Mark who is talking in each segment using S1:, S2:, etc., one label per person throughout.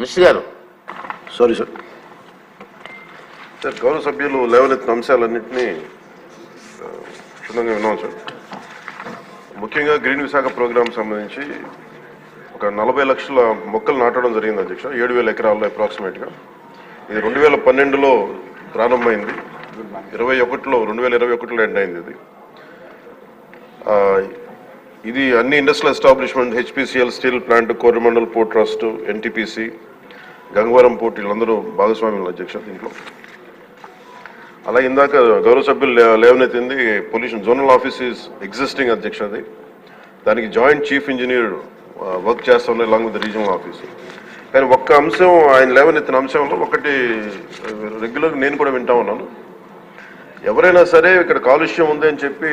S1: Minister గారు.
S2: Sorry sir. Sir, గౌరవ సభ్యులు లేవనెత్తిన అంశాలన్నింటినీ క్షుణ్ణంగా విన్నాం సార్. ముఖ్యంగా గ్రీన్ విశాఖ ప్రోగ్రామ్ సంబంధించి ఒక 40 లక్షల మొక్కలు నాటడం జరిగింది అధ్యక్ష, 7,000 ఎకరాల్లో అప్రాక్సిమేట్గా. ఇది 2012లో ప్రారంభమైంది, 2021లో ఎండ్ అయింది. ఇది అన్ని industrial establishment, HPCL steel plant, Coromandel port trust, NTPC, Gangavaram port, వీళ్ళందరూ భాగస్వామ్యులు అధ్యక్ష దీంట్లో. అలా ఇందాక గౌరవ సభ్యులు లేవనెత్తింది pollution zonal office is existing అధ్యక్ష. అది దానికి జాయింట్ చీఫ్ ఇంజనీర్ వర్క్ చేస్తున్నారు అలాంగ్ విత్ రీజనల్ ఆఫీస్. కానీ ఒక్క అంశం ఆయన లేవనెత్తిన అంశంలో ఒకటి రెగ్యులర్గా నేను కూడా వింటా ఉన్నాను. ఎవరైనా సరే ఇక్కడ కాలుష్యం ఉంది అని చెప్పి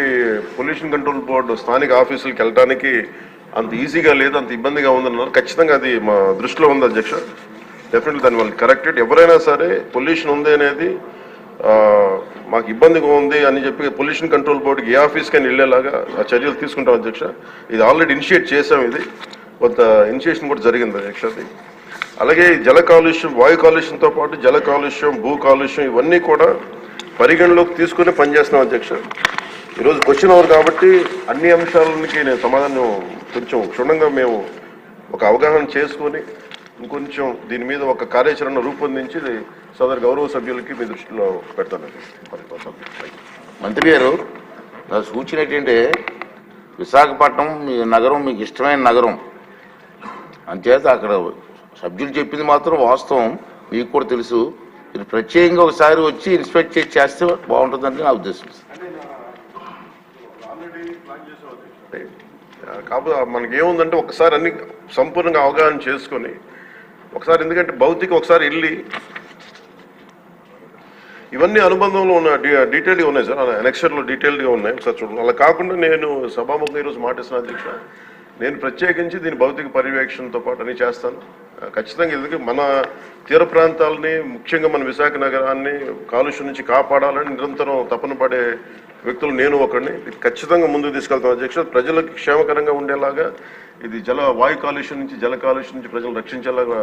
S2: పొల్యూషన్ కంట్రోల్ బోర్డు స్థానిక ఆఫీసులకు వెళ్ళడానికి అంత ఈజీగా లేదు, అంత ఇబ్బందిగా ఉందన్నారు. ఖచ్చితంగా అది మా దృష్టిలో ఉంది అధ్యక్ష. డెఫినెట్లీ దాన్ని వాళ్ళు కరెక్టెడ్. ఎవరైనా సరే పొల్యూషన్ ఉంది అనేది మాకు ఇబ్బందిగా ఉంది అని చెప్పి పొల్యూషన్ కంట్రోల్ బోర్డుకి ఏ ఆఫీస్కైనా వెళ్ళేలాగా ఆ చర్యలు తీసుకుంటాం అధ్యక్ష. ఇది ఆల్రెడీ ఇనిషియేట్ చేసాం, ఇది కొంత ఇనిషియేషన్ కూడా జరిగింది అధ్యక్ష. అది అలాగే జల కాలుష్యం, వాయు కాలుష్యంతో పాటు జల కాలుష్యం, భూ కాలుష్యం ఇవన్నీ కూడా పరిగణలోకి తీసుకుని పనిచేస్తున్నాం అధ్యక్ష. ఈరోజు క్వశ్చన్ అవర్ కాబట్టి అన్ని అంశాలకి నేను సమాధానం కొంచెం క్షుణ్ణంగా మేము ఒక అవగాహన చేసుకొని ఇంకొంచెం దీని మీద ఒక కార్యాచరణ రూపొందించి సదరు గౌరవ సభ్యులకి మీ దృష్టిలో పెడతానండి.
S1: మంత్రి గారు, నా సూచన ఏంటంటే విశాఖపట్నం మీ నగరం మీకు ఇష్టమైన నగరం అంచేత అక్కడ సభ్యులు చెప్పింది మాత్రం వాస్తవం, మీకు కూడా తెలుసు. మీరు ప్రత్యేకంగా ఒకసారి వచ్చి ఇన్స్పెక్ట్ చేస్తే బాగుంటుందని నా ఉద్దేశం.
S2: కాకపోతే మనకి ఏముందంటే ఒకసారి అన్ని సంపూర్ణంగా అవగాహన చేసుకొని ఒకసారి, ఎందుకంటే భౌతిక ఒకసారి వెళ్ళి ఇవన్నీ అనుబంధంలో ఉన్న డీటెయిల్గా ఉన్నాయి సార్, ఎనెక్చర్లో డీటెయిల్గా ఉన్నాయి, ఒకసారి చూడండి. అలా కాకుండా నేను సభాముఖంగా ఈరోజు మాటిస్తున్నా అధ్యక్ష, నేను ప్రత్యేకించి దీని భౌతిక పర్యవేక్షణతో పాటు అన్ని చేస్తాను ఖచ్చితంగా. ఎందుకంటే మన తీర ప్రాంతాలని, ముఖ్యంగా మన విశాఖ నగరాన్ని కాలుష్యం నుంచి కాపాడాలని నిరంతరం తపన పడే వ్యక్తులు నేను ఒకరిని. ఖచ్చితంగా ముందుకు తీసుకెళ్తాను అధ్యక్ష. ప్రజలకు క్షేమకరంగా ఉండేలాగా ఇది వాయు కాలుష్యం నుంచి, జల కాలుష్యం నుంచి ప్రజలు రక్షించేలాగా